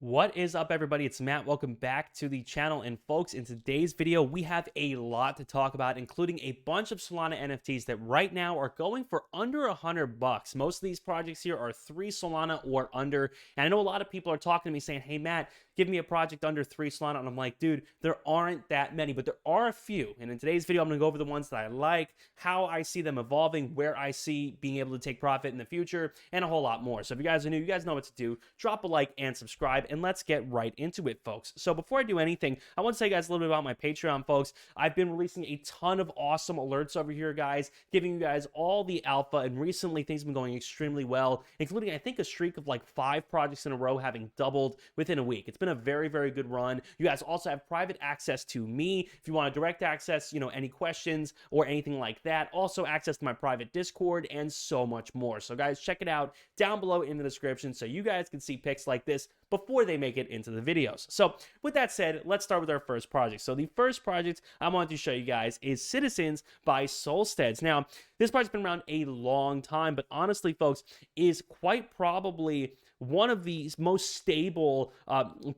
What is up, everybody? It's Matt. Welcome back to the channel. And folks, in today's video, we have a lot to talk about, including a bunch of Solana NFTs that right now are going for under $100. Most of these projects here are 3 Solana or under. And I know a lot of people are talking to me saying, hey, Matt, give me a project under 3 Solana. And I'm like, dude, there aren't that many, but there are a few. And in today's video, I'm going to go over the ones that I like, how I see them evolving, where I see being able to take profit in the future, and a whole lot more. So if you guys are new, you guys know what to do. Drop a like and subscribe, and let's get right into it, folks. So before I do anything, I want to tell you guys a little bit about my Patreon, folks. I've been releasing a ton of awesome alerts over here, guys, giving you guys all the alpha, and recently things have been going extremely well, including, I think, a streak of like 5 projects in a row having doubled within a week. It's been a very, very good run. You guys also have private access to me if you want to direct access, any questions or anything like that. Also access to my private Discord and so much more. So guys, check it out down below in the description so you guys can see pics like this before they make it into the videos. So with that said, let's start with our first project. So the first project I want to show you guys is Citizens by Solsteads. Now, this project's been around a long time, but honestly, folks, is quite probably one of the most stable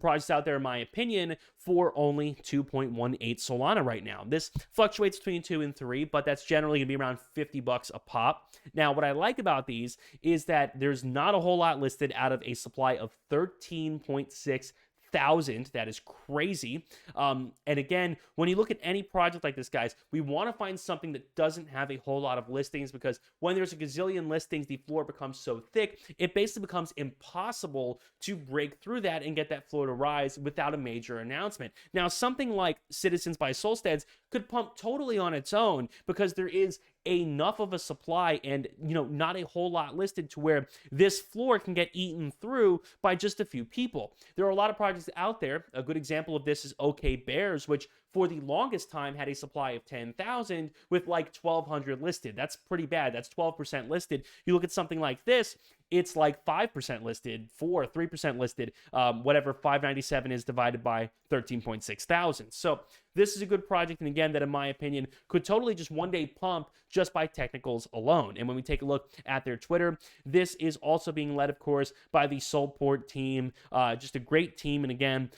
projects out there, in my opinion, for only 2.18 Solana right now. This fluctuates between 2 and 3, but that's generally going to be around $50 a pop. Now, what I like about these is that there's not a whole lot listed out of a supply of 13.6 thousand. That is crazy. And again, when you look at any project like this, guys, we want to find something that doesn't have a whole lot of listings, because when there's a gazillion listings, the floor becomes so thick, it basically becomes impossible to break through that and get that floor to rise without a major announcement. Now, something like Citizens by Solsteads could pump totally on its own because there is enough of a supply and not a whole lot listed to where this floor can get eaten through by just a few people. There are a lot of projects out there. A good example of this is OK Bears, which for the longest time had a supply of 10,000 with like 1,200 listed. That's pretty bad. That's 12% listed. You look at something like this, it's like 5% listed, 3% listed, whatever 597 is divided by 13.6 thousand. So this is a good project, and again, that in my opinion could totally just one day pump just by technicals alone. And when we take a look at their Twitter, this is also being led, of course, by the Soulport team, just a great team. And again,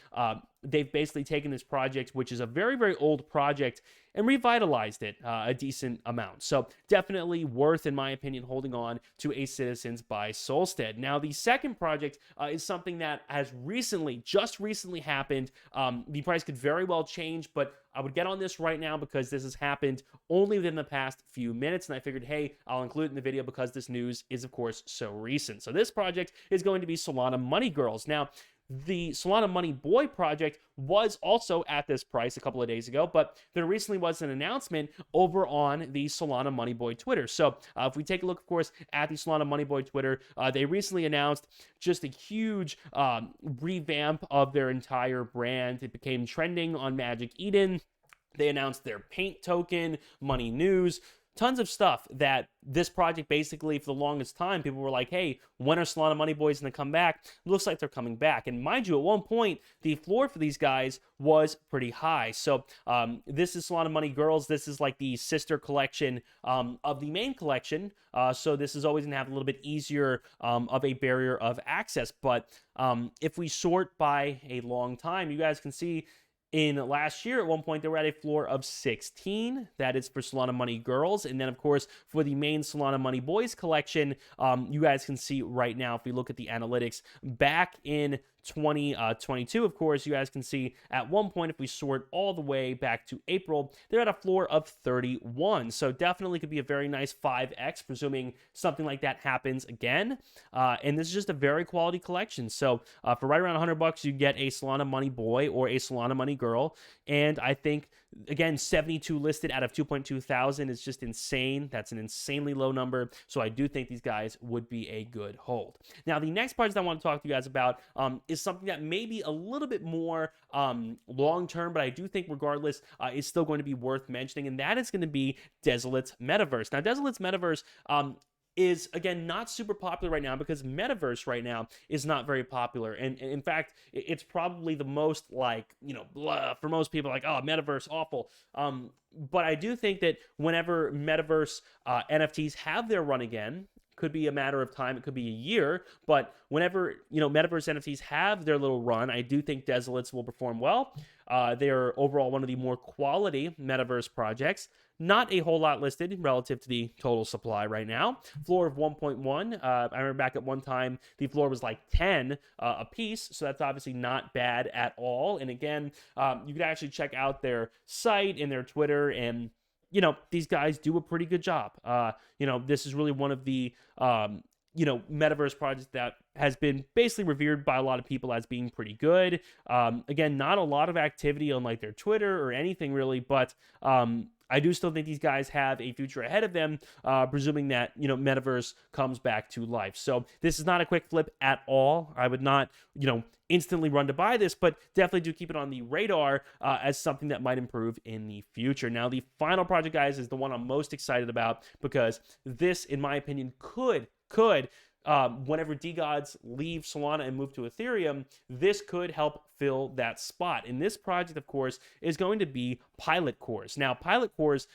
they've basically taken this project, which is a very, very old project, and revitalized it a decent amount. So definitely worth, in my opinion, holding on to a Citizens by Solstead. Now, the second project is something that has just recently happened. The price could very well change, but I would get on this right now because this has happened only within the past few minutes, and I figured, hey, I'll include it in the video because this news is, of course, so recent. So this project is going to be Solana Money Girls. Now, the Solana Money Boy project was also at this price a couple of days ago, but there recently was an announcement over on the Solana Money Boy Twitter. So if we take a look, of course, at the Solana Money Boy Twitter, they recently announced just a huge revamp of their entire brand. It became trending on Magic Eden. They announced their paint token, Money News, tons of stuff that this project basically, for the longest time, people were like, hey, when are Solana Money Boys going to come back? It looks like they're coming back. And mind you, at one point, the floor for these guys was pretty high. So this is Solana Money Girls. This is like the sister collection of the main collection. So this is always going to have a little bit easier of a barrier of access. But if we sort by a long time, you guys can see in last year, at one point, they were at a floor of 16. That is for Solana Money Girls. And then, of course, for the main Solana Money Boys collection, you guys can see right now, if we look at the analytics, back in 2022, of course, you guys can see at one point, if we sort all the way back to April, they're at a floor of 31. So definitely could be a very nice 5x, presuming something like that happens again. And this is just a very quality collection. So for right around $100, you get a Solana Money Boy or a Solana Money Girl. And I think, again, 72 listed out of 2.2 thousand is just insane. That's an insanely low number. So I do think these guys would be a good hold. Now, the next project I want to talk to you guys about is something that may be a little bit more long-term, but I do think regardless is still going to be worth mentioning, and that is going to be Desolate's Metaverse. Now, Desolate's Metaverse is, again, not super popular right now because Metaverse right now is not very popular. And in fact, it's probably the most blah, for most people, like, oh, Metaverse, awful. But I do think that whenever Metaverse NFTs have their run again, could be a matter of time. It could be a year. But whenever, Metaverse NFTs have their little run, I do think Desolates will perform well. They are overall one of the more quality Metaverse projects. Not a whole lot listed relative to the total supply right now. Floor of 1.1. I remember back at one time, the floor was like 10 a piece. So that's obviously not bad at all. And again, you could actually check out their site and their Twitter, and these guys do a pretty good job. This is really one of the metaverse projects that has been basically revered by a lot of people as being pretty good. Again, not a lot of activity on like their Twitter or anything really, but I do still think these guys have a future ahead of them, presuming that, metaverse comes back to life. So this is not a quick flip at all. I would not, instantly run to buy this, but definitely do keep it on the radar as something that might improve in the future. Now, the final project, guys, is the one I'm most excited about, because this, in my opinion, could whenever DeGods leave Solana and move to Ethereum, this could help fill that spot. And this project, of course, is going to be pilot cores. Now, pilot cores,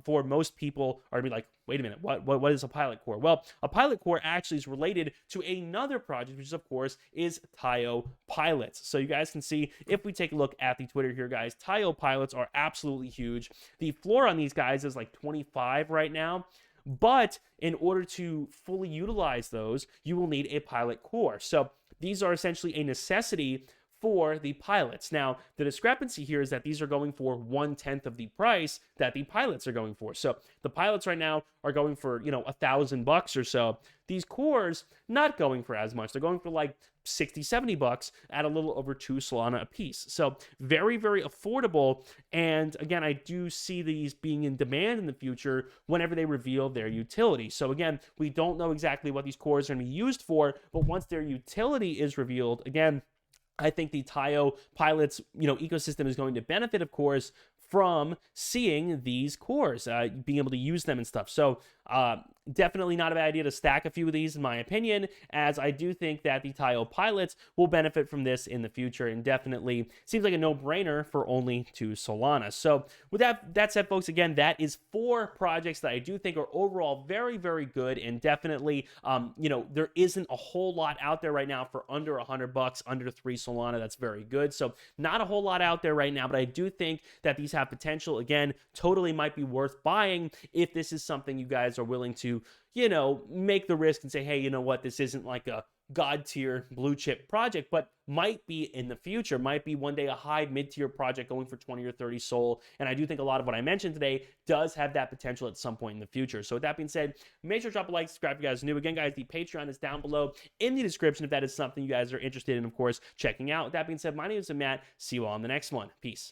for most people, are going to be like, wait a minute, what is a pilot core? Well, a pilot core actually is related to another project, which, of course, is Taio pilots. So you guys can see, if we take a look at the Twitter here, guys, Taio pilots are absolutely huge. The floor on these guys is like 25 right now. But in order to fully utilize those, you will need a pilot core. So these are essentially a necessity for the pilots. Now, the discrepancy here is that these are going for 1/10 of the price that the pilots are going for. So the pilots right now are going for, $1,000 or so. These cores not going for as much. They're going for like 60, $70 at a little over 2 Solana a piece. So very, very affordable. And again, I do see these being in demand in the future whenever they reveal their utility. So again, we don't know exactly what these cores are going to be used for, but once their utility is revealed, again, I think the Taio pilots, ecosystem is going to benefit, of course, from seeing these cores, being able to use them and stuff. So definitely not a bad idea to stack a few of these, in my opinion, as I do think that the Taio pilots will benefit from this in the future, and definitely seems like a no-brainer for only 2 Solana. So with that said, folks, again, that is 4 projects that I do think are overall very, very good, and definitely, there isn't a whole lot out there right now for under $100, under 3 Solana. That's very good. So not a whole lot out there right now, but I do think that these have potential. Again, totally might be worth buying if this is something you guys are willing to, make the risk and say, hey, you know what, this isn't like a god tier blue chip project, but might be in the future, might be one day a high mid-tier project going for 20 or 30 SOL. And I do think a lot of what I mentioned today does have that potential at some point in the future. So with that being said, make sure to drop a like, subscribe if you guys are new. Again, guys, the Patreon is down below in the description if that is something you guys are interested in, of course, checking out. With that being said, my name is Matt. See you all on the next one. Peace.